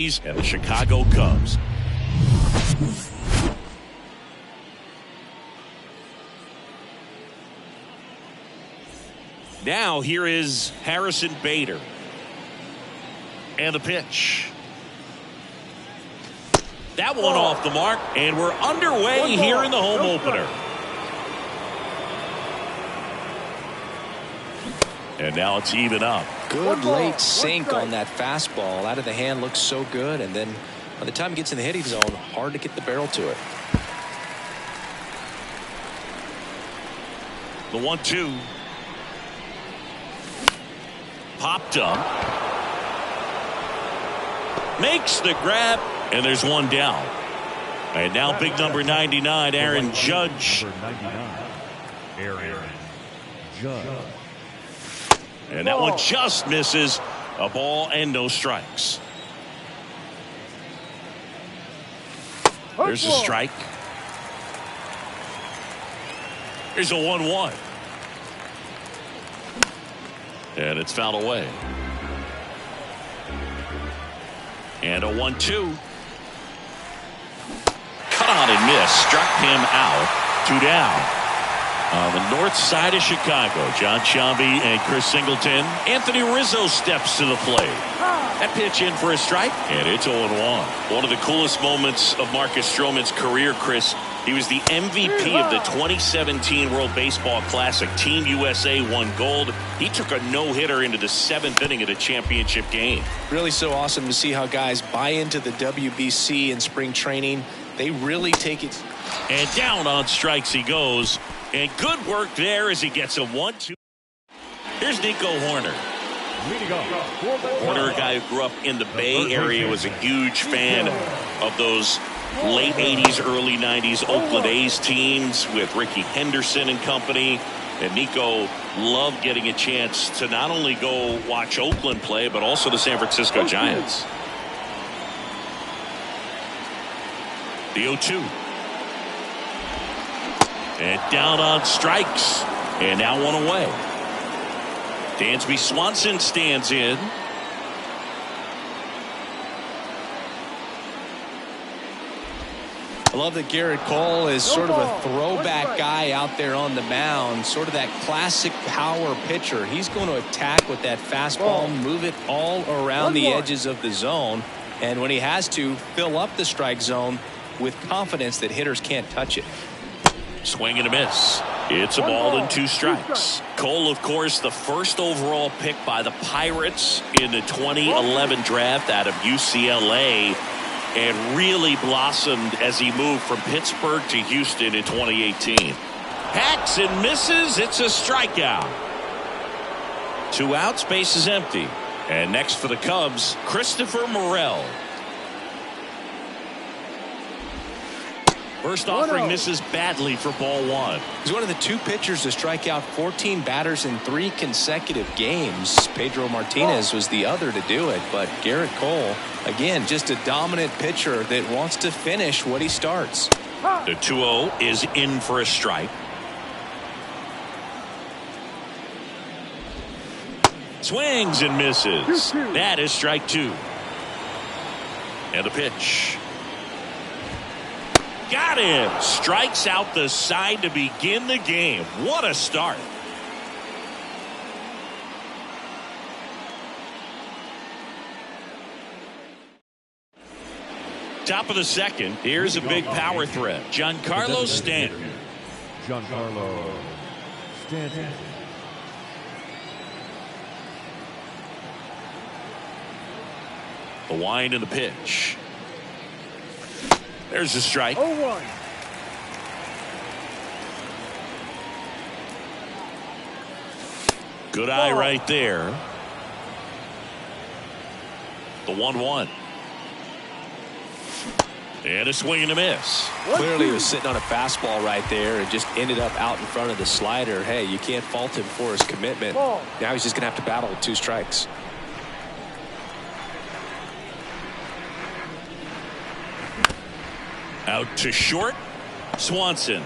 And the Chicago Cubs. Now here is Harrison Bader. And the pitch. That one off the mark, and we're underway here in the home opener. And now it's even up. Good late sink on that fastball. Out of the hand, looks so good, and then by the time it gets in the hitting zone, hard to get the barrel to it. The 1-2. Popped up. Makes the grab, and there's one down. And now big number 99, Aaron Judge. Aaron Judge. And that one just misses. A ball and no strikes. There's a strike. Here's a 1-1. And it's fouled away. And a 1-2. Cut on and miss. Struck him out. 2 down. On the north side of Chicago, John Sciambi and Chris Singleton. Anthony Rizzo steps to the plate. That pitch in for a strike, and it's 0-1. One of the coolest moments of Marcus Stroman's career, Chris. He was the MVP of the 2017 World Baseball Classic. Team USA won gold. He took a no-hitter into the 7th inning of the championship game. Really so awesome to see how guys buy into the WBC in spring training. They really take it. And down on strikes he goes. And good work there as he gets a 1-2. Here's Nico Hoerner. Hoerner, a guy who grew up in the Bay Area, was a huge fan of those late 80s, early 90s Oakland A's teams with Rickey Henderson and company. And Nico loved getting a chance to not only go watch Oakland play, but also the San Francisco Giants. The 0-2. And down on strikes. And now one away. Dansby Swanson stands in. I love that Garrett Cole is sort of a throwback guy out there on the mound. Sort of that classic power pitcher. He's going to attack with that fastball, move it all around the edges of the zone. And when he has to, fill up the strike zone with confidence that hitters can't touch it. Swing and a miss. It's a ball and 2 strikes. Cole, of course, the first overall pick by the Pirates in the 2011 draft out of UCLA, and really blossomed as he moved from Pittsburgh to Houston in 2018. Hacks and misses. It's a strikeout. 2 outs, base is empty. And next for the Cubs, Christopher Morel. First offering misses badly for ball 1. He's one of the 2 pitchers to strike out 14 batters in 3 consecutive games. Pedro Martinez was the other to do it, but Garrett Cole, again, just a dominant pitcher that wants to finish what he starts. The 2-0 is in for a strike. Swings and misses. That is strike 2. And the pitch. Got him. Strikes out the side to begin the game. What a start. Top of the second. Here's a big power threat. Giancarlo Stanton. Giancarlo Stanton. The wind and the pitch. There's a strike. 0-1. Good eye right there. The 1-1. And a swing and a miss. Clearly he was sitting on a fastball right there and just ended up out in front of the slider. Hey, you can't fault him for his commitment. Now he's just going to have to battle with 2 strikes. Out to short. Swanson.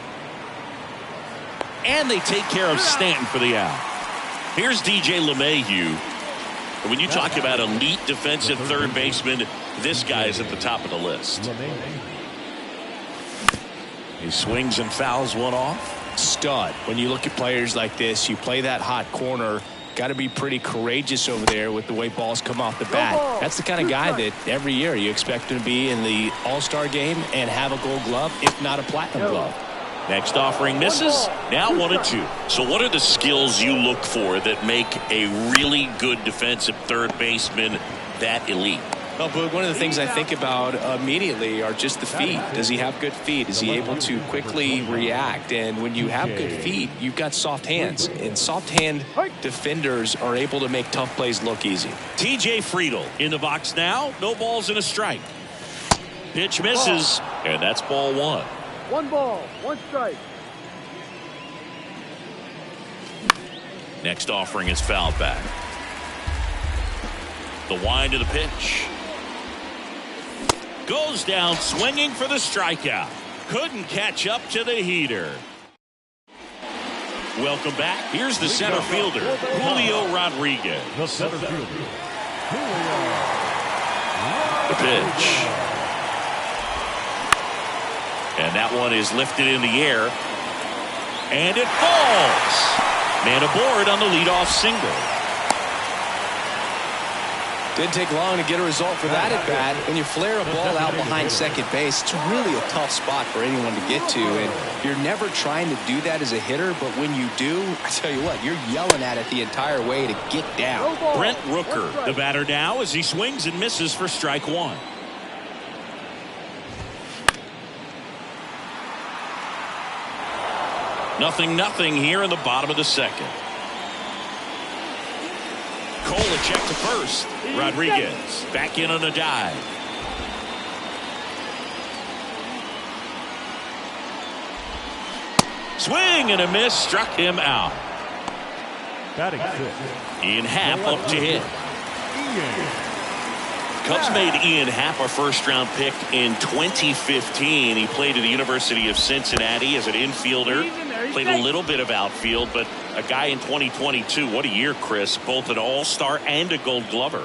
And they take care of Stanton for the out. Here's DJ LeMahieu. When you talk about elite defensive third baseman, this guy is at the top of the list. He swings and fouls one off. Stud. When you look at players like this, you play that hot corner. Got to be pretty courageous over there with the way balls come off the bat. That's the kind of guy that every year you expect him to be in the All-Star game and have a gold glove, if not a platinum glove. Next offering misses. Now 1-2. So what are the skills you look for that make a really good defensive third baseman that elite? Well, Boog, one of the things I think about immediately are just the feet. Does he have good feet? Is he able to quickly react? And when you have good feet, you've got soft hands. And soft hand defenders are able to make tough plays look easy. TJ Friedl in the box now. No balls and a strike. Pitch misses. And that's ball one. 1 ball, 1 strike. Next offering is fouled back. The wind of the pitch. Goes down swinging for the strikeout. Couldn't catch up to the heater. Welcome back. Here's the center fielder, Julio Rodriguez. The center fielder, Julio. The pitch. And that one is lifted in the air. And it falls. Man aboard on the leadoff single. Didn't take long to get a result for that at bat. When you flare a ball out behind second base, it's really a tough spot for anyone to get to. And you're never trying to do that as a hitter, but when you do, I tell you what, you're yelling at it the entire way to get down. Brent Rooker, the batter now, as he swings and misses for strike one. Nothing here in the bottom of the second. Kolachek to first. Rodriguez back in on a dive. Swing and a miss, struck him out. Batting fifth, Ian Happ up to hit. Cubs made Ian Happ a first-round pick in 2015. He played at the University of Cincinnati as an infielder. Played a little bit of outfield, but a guy in 2022. What a year, Chris. Both an all-star and a gold glover.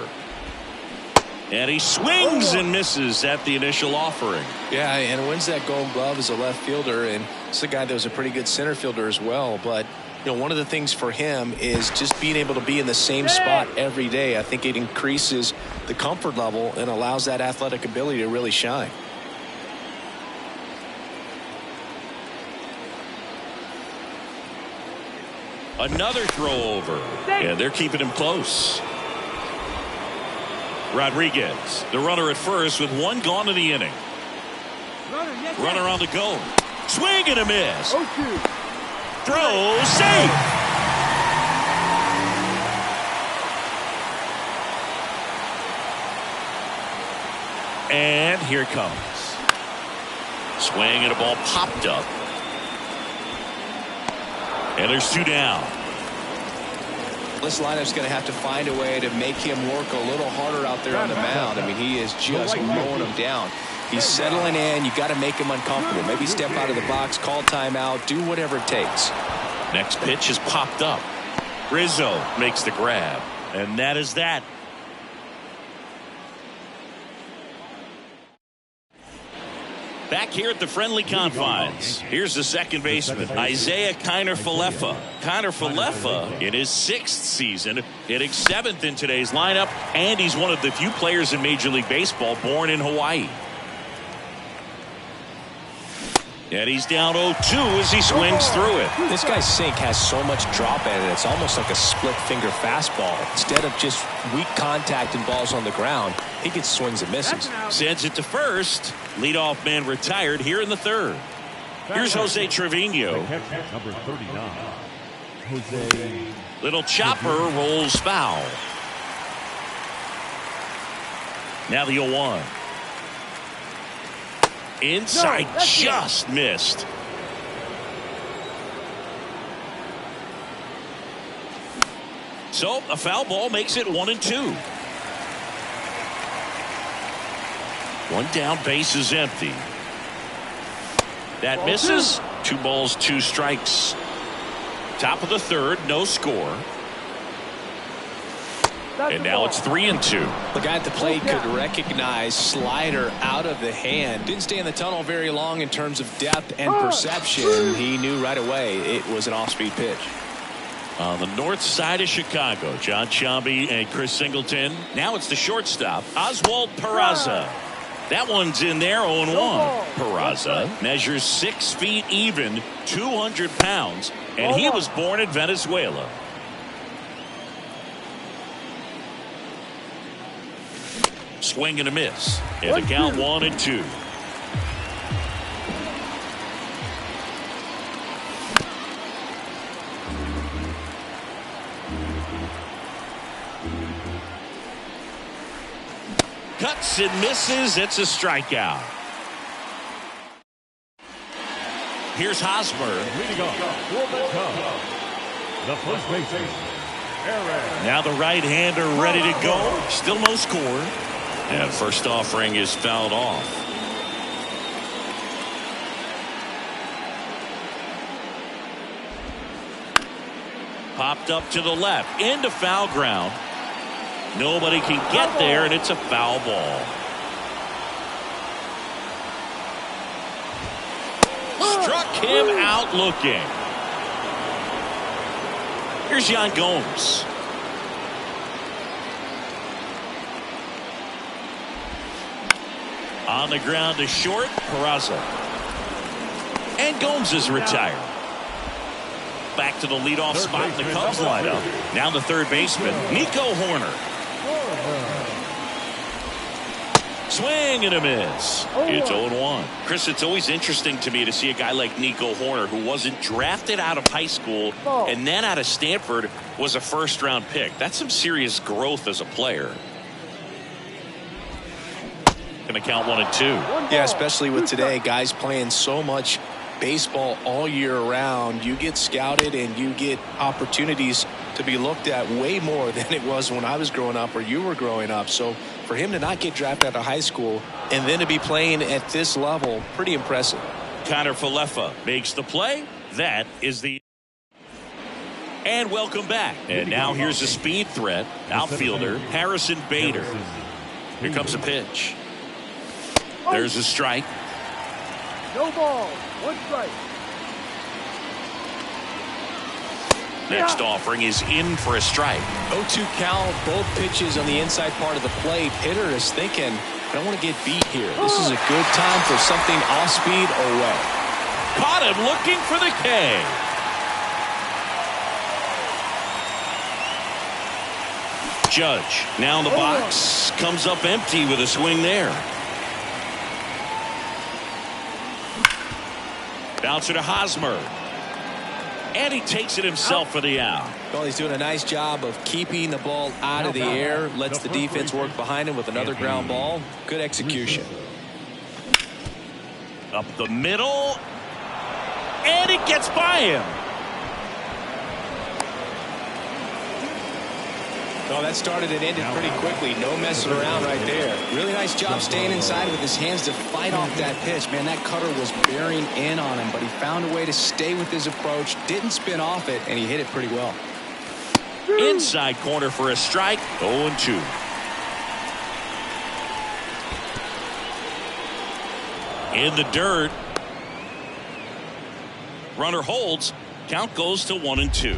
And he swings and misses at the initial offering. Yeah, and wins that gold glove as a left fielder, and it's a guy that was a pretty good center fielder as well. But you know, one of the things for him is just being able to be in the same spot every day. I think it increases the comfort level and allows that athletic ability to really shine. Another throw over, and they're keeping him close. Rodriguez, the runner at first with one gone in the inning. Runner on the go. Swing and a miss. Throw, safe. And here it comes. Swing and a ball popped up. And there's two down. This lineup's going to have to find a way to make him work a little harder out there on the mound. I mean, he is just mowing him down. He's settling in. You got to make him uncomfortable. Maybe step out of the box, call timeout, do whatever it takes. Next pitch is popped up. Rizzo makes the grab, and that is that. Back here at the friendly confines, here's the second baseman, Isaiah Kiner-Falefa. Kiner-Falefa in his 6th season, hitting 7th in today's lineup, and he's one of the few players in Major League Baseball born in Hawaii. And he's down 0-2 as he swings through it. This guy's sink has so much drop in it. It's almost like a split finger fastball. Instead of just weak contact and balls on the ground, he gets swings and misses. Sends it to first. Leadoff man retired here in the 3rd. Here's Jose Trevino. number 39, Jose. Little chopper rolls foul. Now the 0-1. Inside, just missed. So a foul ball makes it 1-2. One down, base is empty. That misses. 2 balls, 2 strikes. Top of the 3rd, no score. And now it's 3-2. The guy at the plate could recognize slider out of the hand. Didn't stay in the tunnel very long in terms of depth and perception. He knew right away it was an off-speed pitch. On the north side of Chicago, John Sciambi and Chris Singleton. Now it's the shortstop, Oswald Peraza. That one's in there, 0-1. Peraza measures 6 feet even, 200 pounds, and he was born in Venezuela. Swing and a miss. And the count 1-2. Cuts and misses. It's a strikeout. Here's Hosmer. Leading off for the first baseman, Aaron. Now the right-hander ready to go. Still no score. And first offering is fouled off. Popped up to the left. Into foul ground. Nobody can get there, and it's a foul ball. Struck him out looking. Here's Yan Gomes. On the ground to short, Peraza. And Gomes is retired. Back to the leadoff spot in the Cubs lineup. Now the third baseman, Nico Horner. Swing and a miss. It's 0-1. Chris, it's always interesting to me to see a guy like Nico Horner, who wasn't drafted out of high school and then out of Stanford was a first-round pick. That's some serious growth as a player. Going to count 1-2. Yeah, especially with today, guys playing so much baseball all year round. You get scouted and you get opportunities to be looked at way more than it was when I was growing up or you were growing up. So for him to not get drafted out of high school and then to be playing at this level, pretty impressive. Connor Falefa makes the play. That is the... And welcome back. And now here's a speed threat. Outfielder Harrison Bader. Here comes a pitch. There's a strike. No ball. 1 strike. Next offering is in for a strike. 0-2 count, both pitches on the inside part of the plate. Hitter is thinking, I don't want to get beat here. This is a good time for something off speed away. Caught him looking for the K. Judge now in the box, comes up empty with a swing there. Bouncer to Hosmer. And he takes it himself for the out. Well, he's doing a nice job of keeping the ball out of the air. Lets the defense work behind him with another ground ball. Good execution. Up the middle. And it gets by him. Oh, that started and ended pretty quickly. No messing around right there. Really nice job staying inside with his hands to fight off that pitch. Man, that cutter was bearing in on him, but he found a way to stay with his approach, didn't spin off it, and he hit it pretty well. Inside corner for a strike. 0-2. In the dirt. Runner holds. Count goes to 1-2.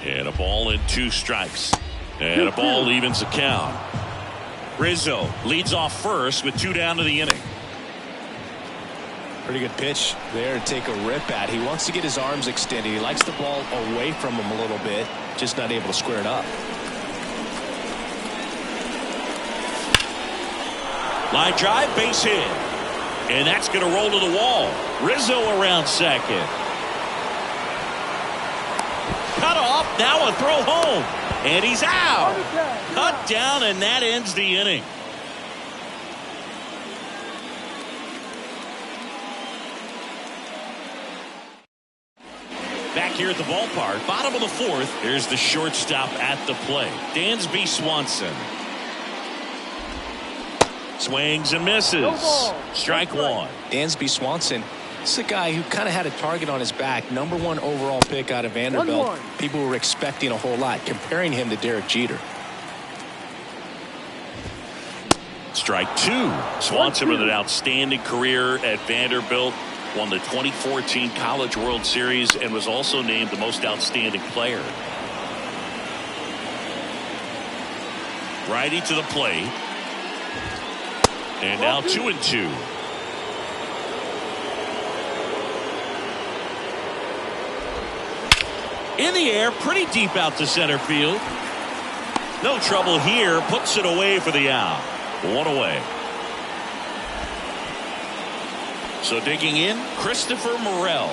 And a ball and 2 strikes. And a ball evens the count. Rizzo leads off first with 2 down to the inning. Pretty good pitch there to take a rip at. He wants to get his arms extended. He likes the ball away from him a little bit. Just not able to square it up. Line drive, base hit. And that's going to roll to the wall. Rizzo around second. Cut off, now a throw home, and he's out. Cut down, and that ends the inning. Back here at the ballpark, bottom of the 4th, here's the shortstop at the plate, Dansby Swanson. Swings and misses. Strike 1. Dansby Swanson It's a guy who kind of had a target on his back. #1 overall pick out of Vanderbilt. 1-1. People were expecting a whole lot, comparing him to Derek Jeter. Strike 2. Swanson with an outstanding career at Vanderbilt. Won the 2014 College World Series and was also named the most outstanding player. Righty to the plate. And now 2-2. In the air, pretty deep out to center field. No trouble here. Puts it away for the out. 1 away. So digging in, Christopher Morel.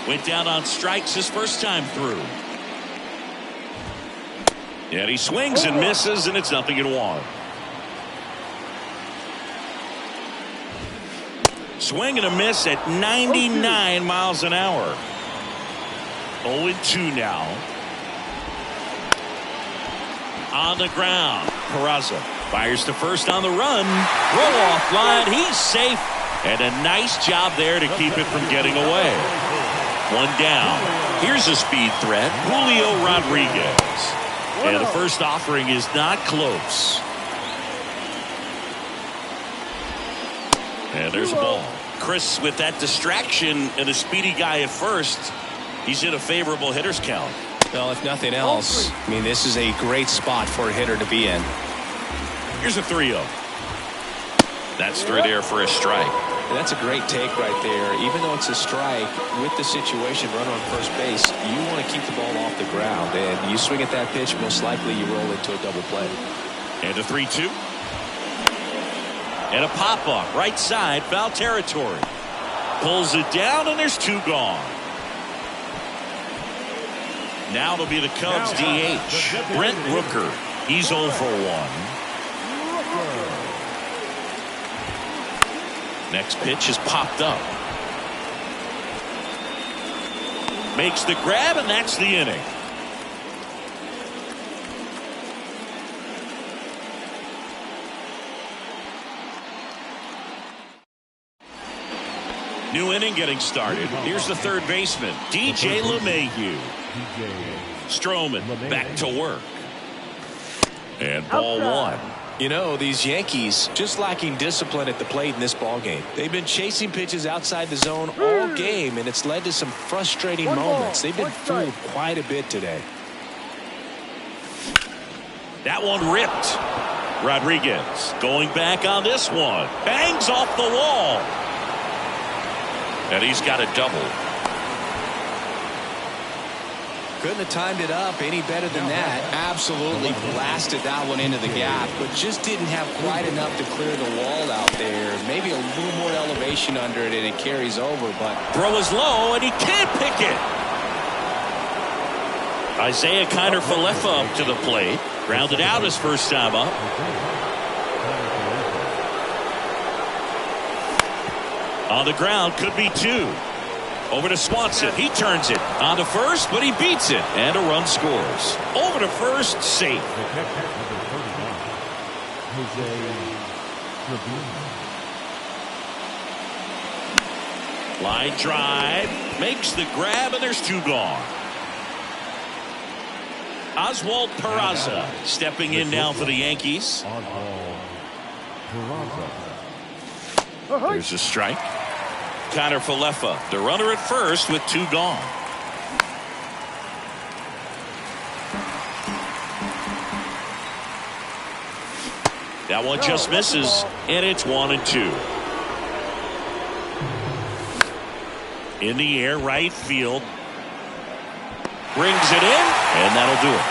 Went down on strikes his first time through. And he swings and misses, and it's 0-1. Swing and a miss at 99 miles an hour. 0-2 now. On the ground, Peraza fires to first on the run. Roll off line. He's safe. And a nice job there to keep it from getting away. 1 down. Here's a speed threat, Julio Rodriguez. And the first offering is not close. And there's a ball. Chris, with that distraction and a speedy guy at first, he's in a favorable hitter's count. Well, if nothing else, I mean, this is a great spot for a hitter to be in. Here's a 3-0. That's through there for a strike. And that's a great take right there. Even though it's a strike, with the situation, runner on first base, you want to keep the ball off the ground. And you swing at that pitch, most likely you roll into a double play. And a 3-2. And a pop-up, right side, foul territory. Pulls it down, and there's 2 gone. Now it'll be the Cubs DH, Brent Rooker. He's 0 for 1. Next pitch is popped up. Makes the grab, and that's the inning. New inning getting started. Here's the third baseman, DJ LeMahieu. Stroman back to work. And ball 1. You know, these Yankees just lacking discipline at the plate in this ball game. They've been chasing pitches outside the zone all game, and it's led to some frustrating moments. They've been fooled quite a bit today. That one ripped. Rodriguez going back on this one. Bangs off the wall. And he's got a double. Couldn't have timed it up any better than that. Absolutely blasted that one into the gap, but just didn't have quite enough to clear the wall out there. Maybe a little more elevation under it and it carries over, but throw is low and he can't pick it. Isaiah Kiner-Falefa up to the plate. Grounded out his first time up. On the ground, could be 2. Over to Swanson. He turns it on to first, but he beats it. And a run scores. Over to first, safe. Line drive. Makes the grab, and there's 2 gone. Oswald Peraza stepping in now for the Yankees. There's a strike. Kiner-Falefa, the runner at first with 2 gone. That one just misses, and it's 1-2. In the air, right field. Brings it in, and that'll do it.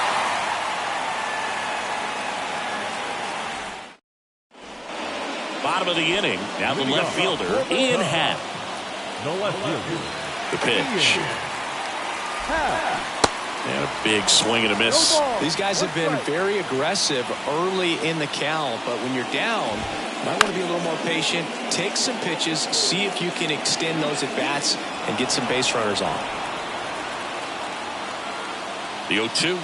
Bottom of the inning. Now the left fielder, Ian Happ. The pitch. And a big swing and a miss. These guys have been very aggressive early in the count, but when you're down, you might want to be a little more patient. Take some pitches, see if you can extend those at bats and get some base runners on. The 0-2.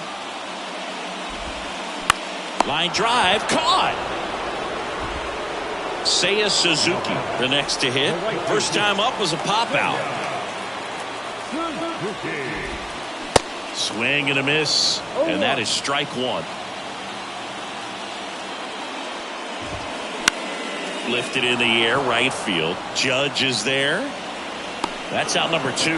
Line drive, caught. Seiya Suzuki, the next to hit. First time up was a pop out. Swing and a miss, and that is strike one. Lifted in the air, right field. Judge is there. That's out number 2.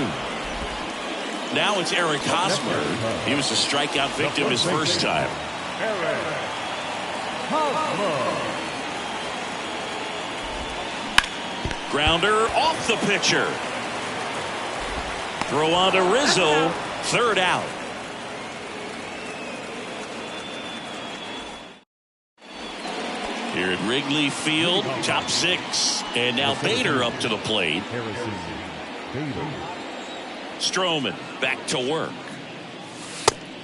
Now it's Eric Hosmer. He was a strikeout victim his first time. Grounder off the pitcher. Throw on to Rizzo. Third out. Here at Wrigley Field, top 6. And now Bader up to the plate. Stroman back to work.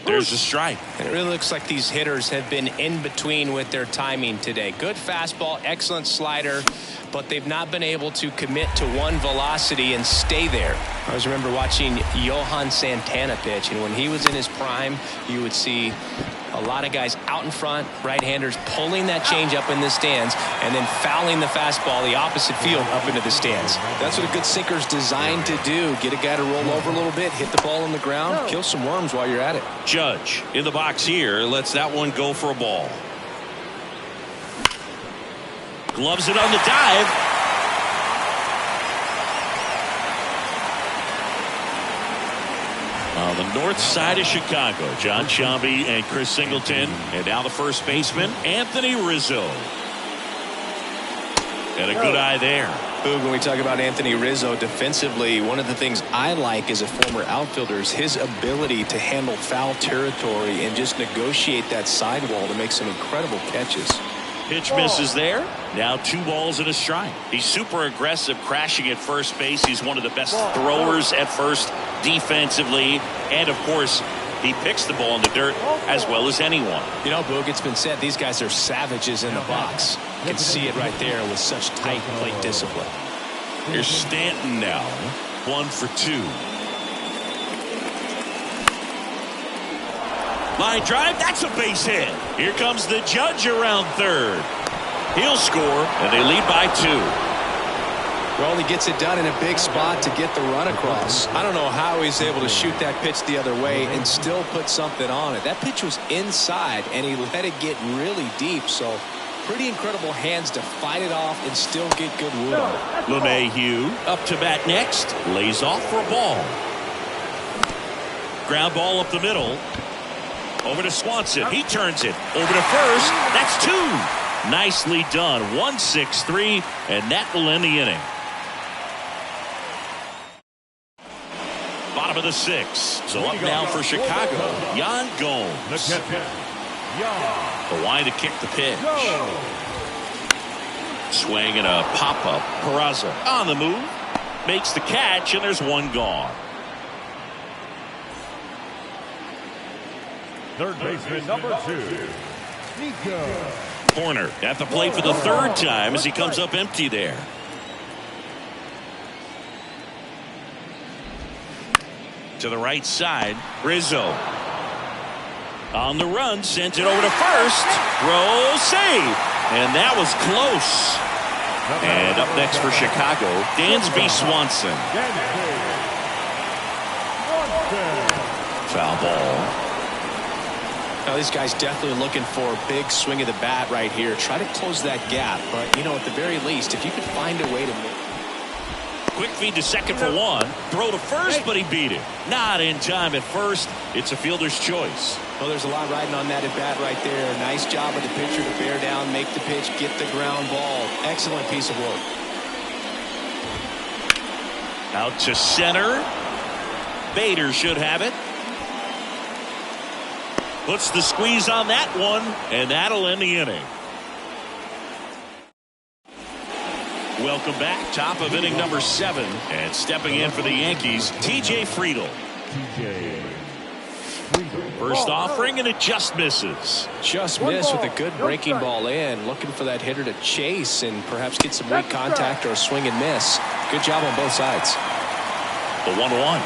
There's a strike. It really looks like these hitters have been in between with their timing today. Good fastball, excellent slider, but they've not been able to commit to one velocity and stay there. I always remember watching Johan Santana pitch, and when he was in his prime, you would see a lot of guys out in front, right-handers pulling that change up in the stands and then fouling the fastball the opposite field up into the stands. That's what a good sinker is designed to do. Get a guy to roll over a little bit, hit the ball on the ground, kill some worms while you're at it. Judge in the box here lets that one go for a ball. Gloves it on the dive. On the north side of Chicago, John Sciambi and Chris Singleton. And now the first baseman, Anthony Rizzo. And a good eye there. Boog, when we talk about Anthony Rizzo defensively, one of the things I like as a former outfielder is his ability to handle foul territory and just negotiate that sidewall to make some incredible catches. Pitch misses there. Now 2 balls and a strike. He's super aggressive, crashing at first base. He's one of the best throwers at first defensively. And, of course, he picks the ball in the dirt as well as anyone. You know, Boog, it's been said these guys are savages in the box. You can see it right there with such tight plate discipline. Here's Stanton now. 1 for 2. Line drive, that's a base hit. Here comes the Judge around third. He'll score, and they lead by 2. Well, he gets it done in a big spot to get the run across. I don't know how he's able to shoot that pitch the other way and still put something on it. That pitch was inside, and he let it get really deep, so pretty incredible hands to fight it off and still get good wood on it. LeMahieu up to bat next. Lays off for a ball. Ground ball up the middle. Over to Swanson. He turns it over to first. That's 2. Nicely done. 1-6-3, and that will end the inning. Bottom of the 6th. So up now for Chicago, Yan Gomes. The line to kick the pitch. Swing and a pop-up. Peraza on the move. Makes the catch, and there's 1 gone. Third baseman number 2. Corner at the plate for the 3rd time as he comes up empty there. To the right side, Rizzo. On the run, sends it over to first. Throw, save. And that was close. And up next for Chicago, Dansby Swanson. Foul ball. Now, these guys definitely looking for a big swing of the bat right here. Try to close that gap. But, you know, at the very least, if you could find a way to make. Quick feed to second for 1. Throw to first, but he beat it. Not in time at first. It's a fielder's choice. Well, there's a lot riding on that at bat right there. Nice job of the pitcher to bear down, make the pitch, get the ground ball. Excellent piece of work. Out to center. Bader should have it. Puts the squeeze on that one, and that'll end the inning. Welcome back. Top of inning number 7. And stepping in for the Yankees, TJ Friedl. First offering, and it just misses. Just missed with a good breaking ball in. Looking for that hitter to chase and perhaps get some weak contact or a swing and miss. Good job on both sides. The 1-1.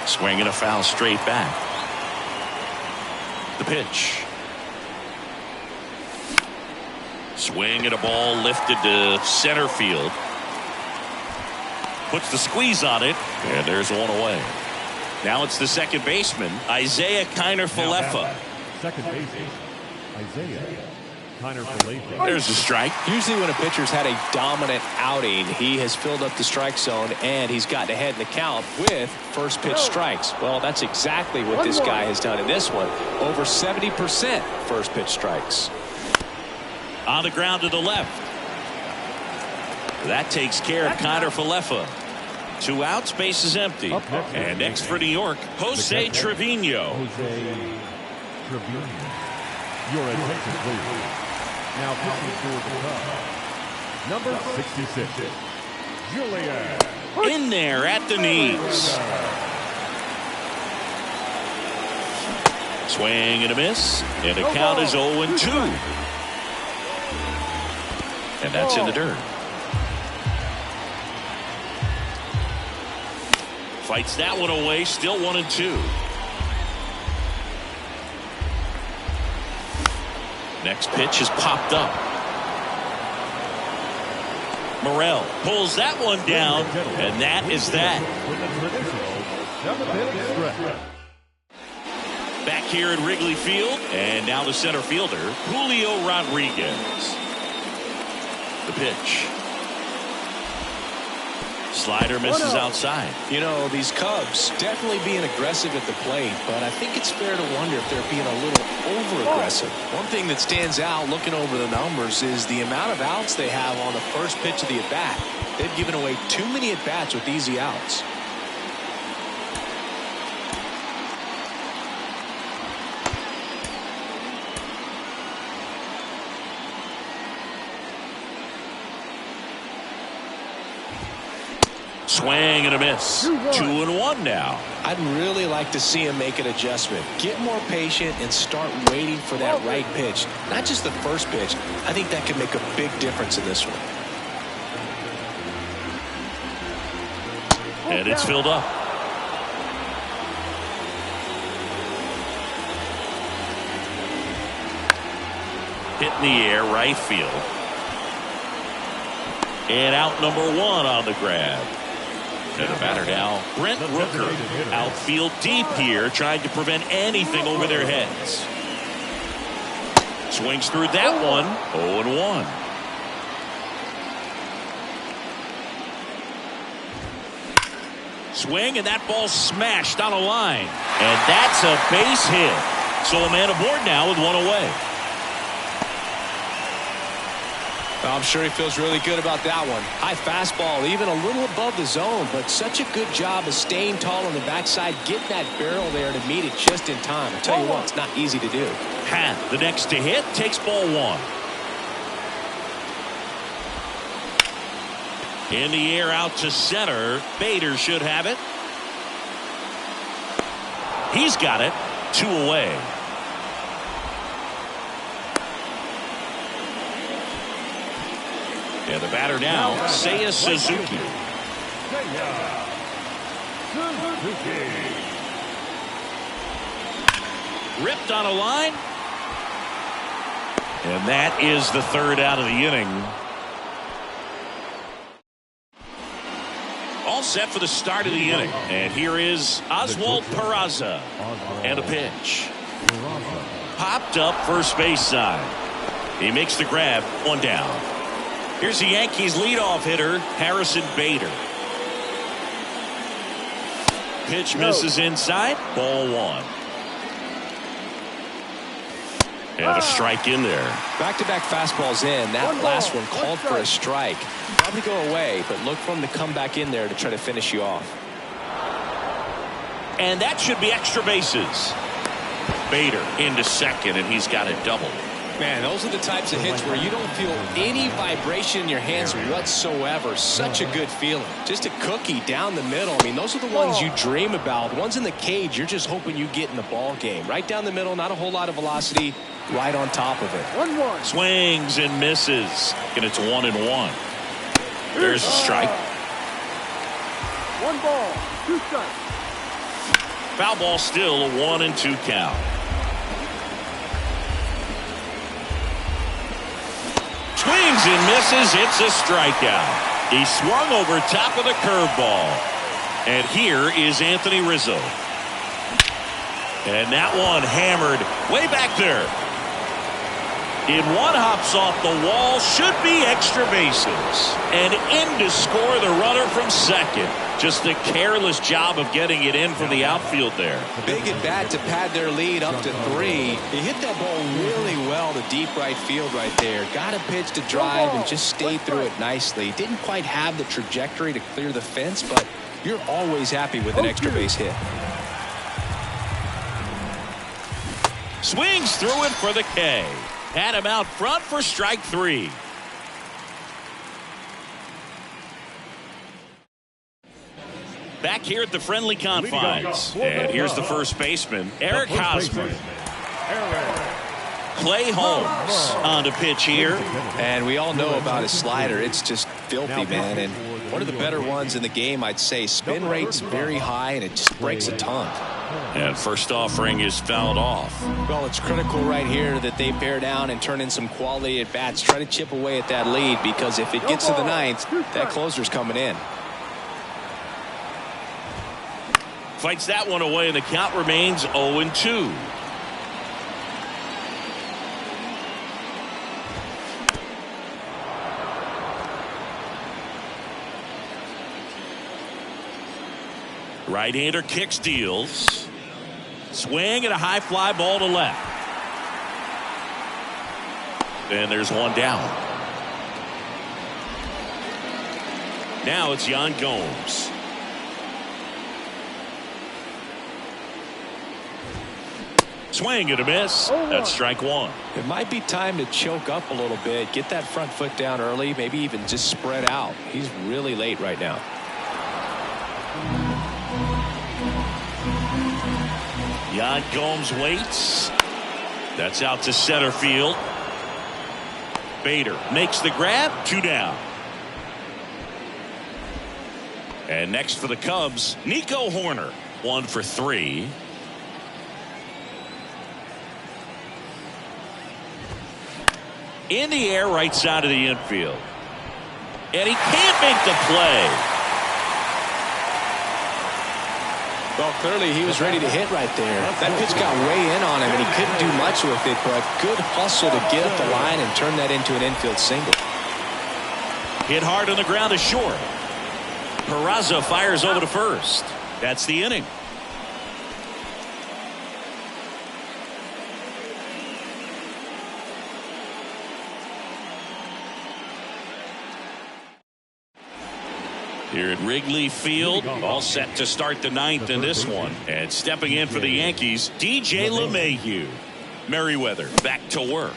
Swing and a foul straight back. The pitch. Swing and a ball lifted to center field. Puts the squeeze on it, and there's one away. Now it's the second baseman, Isaiah Kiner-Falefa. Second baseman, Isaiah Kiner-Falefa. There's the strike. Usually when a pitcher's had a dominant outing, he has filled up the strike zone and he's gotten ahead in the count with first pitch strikes. Well, that's exactly what this guy has done in this one. Over 70% first pitch strikes. On the ground to the left. That takes care of Kiner-Falefa. 2 outs, base is empty. And next for New York, Jose Trevino. Jose Trevino. Your attention, please. Now pitching for the Cubs, number 66, Julian. In there at the knees. Swing and a miss. And the count is 0-2. And that's in the dirt. Fights that one away. Still 1-2. Next pitch is popped up. Morel pulls that one down, and that is that. Back here at Wrigley Field, and now the center fielder, Julio Rodriguez. The pitch. Slider misses outside. You know, these Cubs definitely being aggressive at the plate, but I think it's fair to wonder if they're being a little over-aggressive. One thing that stands out looking over the numbers is the amount of outs they have on the first pitch of the at-bat. They've given away too many at-bats with easy outs. Swing and a miss. 2-1 now. I'd really like to see him make an adjustment. Get more patient and start waiting for that right pitch. Not just the first pitch. I think that could make a big difference in this one. And it's filled up. Hit in the air, right field. And out number 1 on the grab. And the batter now, Brent Rooker. Outfield deep here, trying to prevent anything over their heads. Swings through that one. 0-1. Swing, and that ball smashed on a line. And that's a base hit. So a man aboard now with 1 away. I'm sure he feels really good about that one. High fastball, even a little above the zone, but such a good job of staying tall on the backside, getting that barrel there to meet it just in time. I'll tell you what, it's not easy to do. The next to hit takes ball 1. In the air out to center. Bader should have it. He's got it. 2 away. And the batter now, Seiya Suzuki. Ripped on a line. And that is the 3rd out of the inning. All set for the start of the inning. And here is Oswald Peraza. And a pitch. Popped up first base side. He makes the grab. 1 down. Here's the Yankees leadoff hitter, Harrison Bader. Pitch misses inside. Ball 1. And a strike in there. Back-to-back fastballs in. That last one called for a strike. Probably go away, but look for him to come back in there to try to finish you off. And that should be extra bases. Bader into second, and he's got a double. Man, those are the types of hits where you don't feel any vibration in your hands whatsoever. Such a good feeling. Just a cookie down the middle. I mean, those are the ones you dream about. The ones in the cage, you're just hoping you get in the ball game. Right down the middle, not a whole lot of velocity, right on top of it. 1-1. Swings and misses. And it's 1-1. There's a strike. 1 ball, 2 strikes. Foul ball still, a 1-2 count. swings and misses. It's a strikeout. He swung over top of the curveball. And here is Anthony Rizzo. And that one hammered way back there. In one hops off the wall, should be extra bases. And in to score the runner from second. Just a careless job of getting it in from the outfield there. Big at bat to pad their lead up to 3. He hit that ball really well to deep right field right there. Got a pitch to drive and just stayed through it nicely. Didn't quite have the trajectory to clear the fence, but you're always happy with an extra base hit. Swings through it for the K. Had him out front for strike 3. Back here at the friendly confines. And here's the first baseman, Eric Hosmer. Clay Holmes on the pitch here. And we all know about his slider. It's just filthy, man. And one of the better ones in the game, I'd say. Spin rate's very high, and it just breaks a ton. And first offering is fouled off. Well, it's critical right here that they bear down and turn in some quality at bats. Try to chip away at that lead, because if it gets to the 9th, that closer's coming in. Fights that one away, and the count remains 0-2. Right-hander kicks, deals. Swing and a high fly ball to left. And there's one down. Now it's Yan Gomes. Swing and a miss. That's strike 1. It might be time to choke up a little bit. Get that front foot down early. Maybe even just spread out. He's really late right now. Yan Gomes waits. That's out to center field. Bader makes the grab. 2 down. And next for the Cubs, Nico Horner. 1 for 3. In the air, right side of the infield. And he can't make the play. Well, clearly he was ready to hit right there. That pitch got way in on him, and he couldn't do much with it, but good hustle to get up the line and turn that into an infield single. Hit hard on the ground to short. Peraza fires over to first. That's the inning. Here at Wrigley Field, all set to start the 9th in this one. And stepping in for the Yankees, DJ LeMahieu. Merriweather back to work.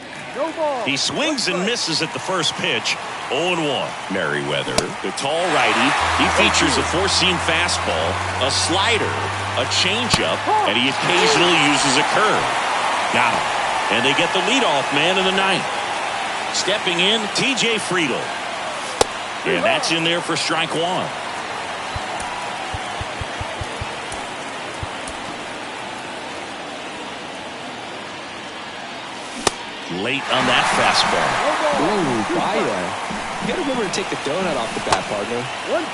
He swings and misses at the first pitch. 0-1. Merriweather, the tall righty. He features a four-seam fastball, a slider, a changeup, and he occasionally uses a curve. Got him. And they get the leadoff man in the 9th. Stepping in, TJ Friedl. And that's in there for strike 1. Late on that fastball. Ooh, Baya. You got to remember to take the donut off the bat, partner.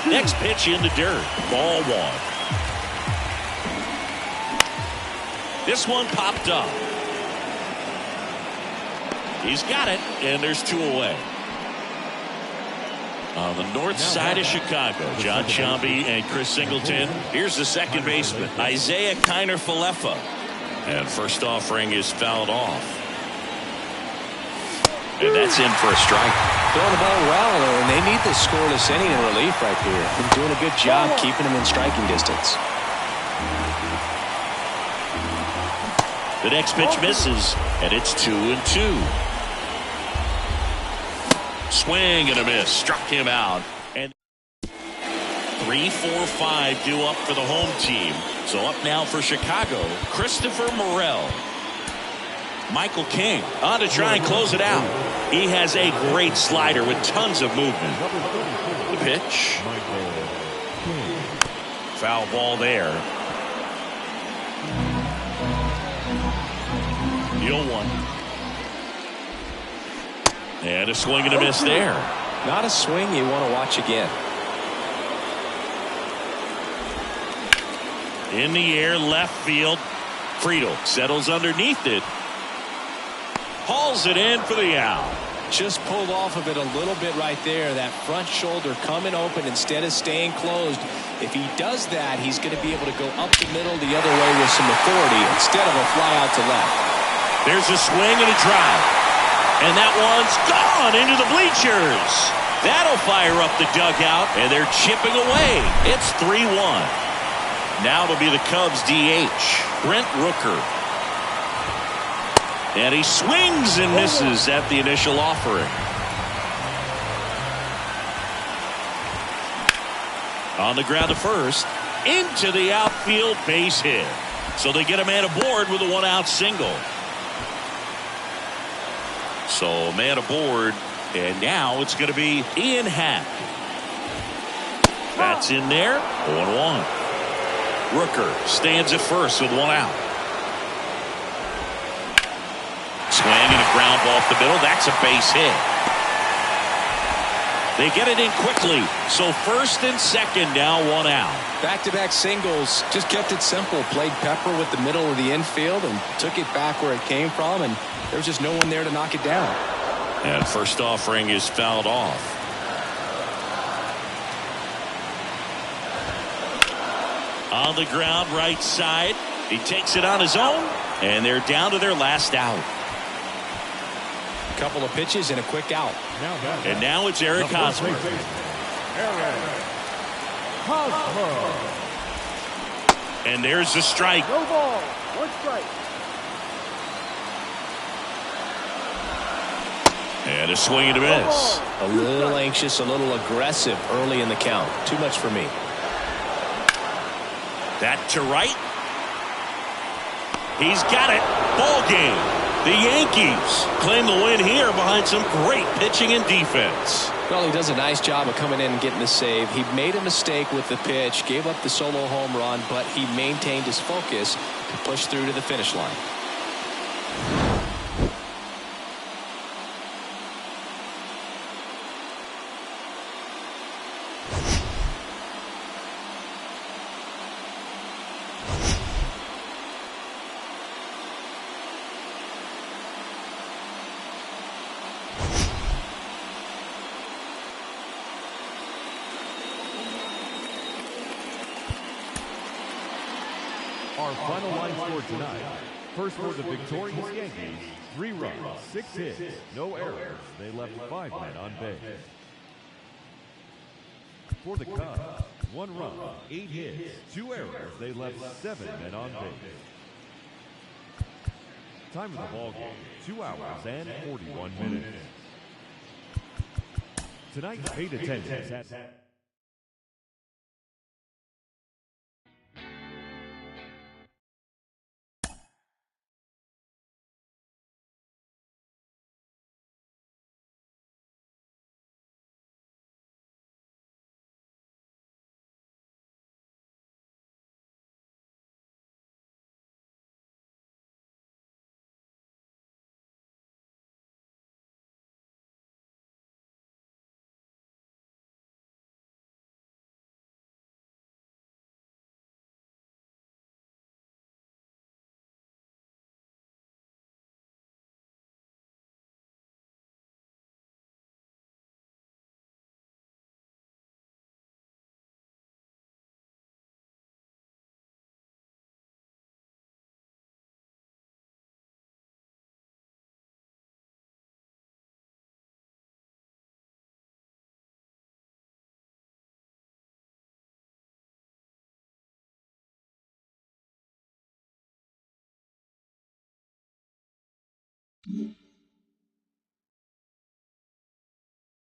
Next pitch in the dirt. Ball 1. This one popped up. He's got it, and there's 2 away. On the north side of Chicago, John Sciambi and Chris Singleton. Here's the second baseman, Isaiah Kiner-Falefa. And first offering is fouled off. And that's in for a strike. Throwing the ball well, and they need this scoreless inning in relief right here. Been doing a good job keeping them in striking distance. The next pitch misses, and it's 2-2. Swing and a miss. Struck him out. And 3-4-5 due up for the home team. So up now for Chicago, Christopher Morel. Michael King on to try and close it out. He has a great slider with tons of movement. The pitch. Foul ball there. 0-1. And a swing and a miss there. Not a swing you want to watch again. In the air, left field. Friedel settles underneath it. Hauls it in for the out. Just pulled off of it a little bit right there. That front shoulder coming open instead of staying closed. If he does that, he's going to be able to go up the middle the other way with some authority instead of a fly out to left. There's a swing and a drive. And that one's gone into the bleachers. That'll fire up the dugout, and they're chipping away. It's 3-1. Now it'll be the Cubs DH, Brent Rooker. And he swings and misses at the initial offering. On the ground to first, into the outfield, base hit. So they get a man aboard with a one-out single. So a man aboard, and now it's going to be Ian Happ. That's in there, 0-1. Rooker stands at first with one out. Swing and a ground ball off the middle. That's a base hit. They get it in quickly. So first and second now, one out. Back-to-back singles. Just kept it simple. Played pepper with the middle of the infield and took it back where it came from. And there was just no one there to knock it down. And first offering is fouled off. On the ground, right side. He takes it on his own. And they're down to their last out. Couple of pitches and a quick out. And now it's Eric Hosmer. And there's the strike. No ball. One strike. And a swing and a miss. A little anxious, a little aggressive early in the count. Too much for me. That to right. He's got it. Ball game. The Yankees claim the win here behind some great pitching and defense. Well, he does a nice job of coming in and getting the save. He made a mistake with the pitch, gave up the solo home run, but he maintained his focus to push through to the finish line. Our final line score tonight. First for the victorious Yankees, 3 runs, 6 hits, no errors. They left 5 men on base. For the Cubs, 1 run, 8 hits, 2 errors. They left 7 men on base. Time of the ball game, 2 hours and 41 minutes. Tonight's paid attendance at Mm-hmm.